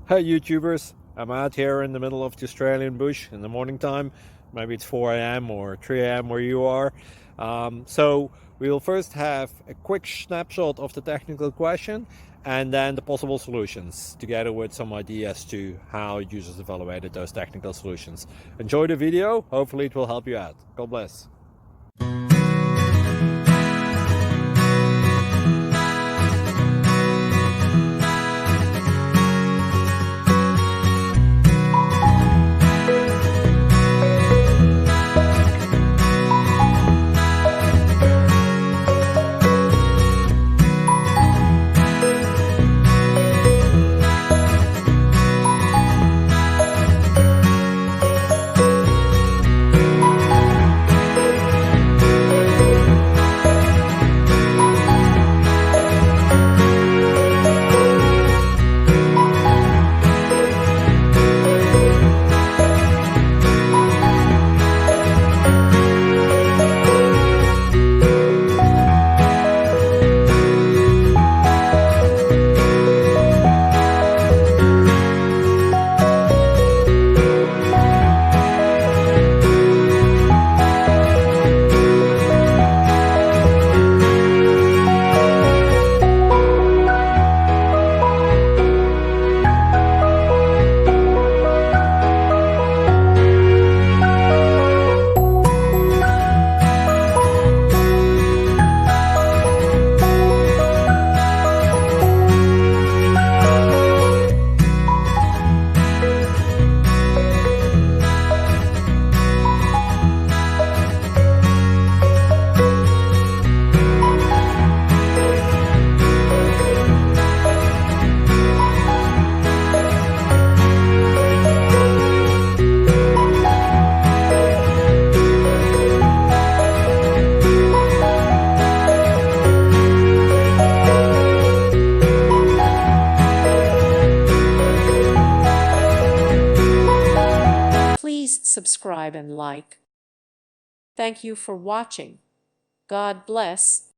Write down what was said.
Hey YouTubers, I'm out here in the middle of the Australian bush in the morning time. Maybe it's 4 a.m. or 3 a.m. where you are. So we'll first have a quick snapshot of the technical question and then the possible solutions, together with some ideas to how users evaluated those technical solutions. Enjoy the video, hopefully it will help you out. God bless. Please subscribe and like. Thank you for watching. God bless.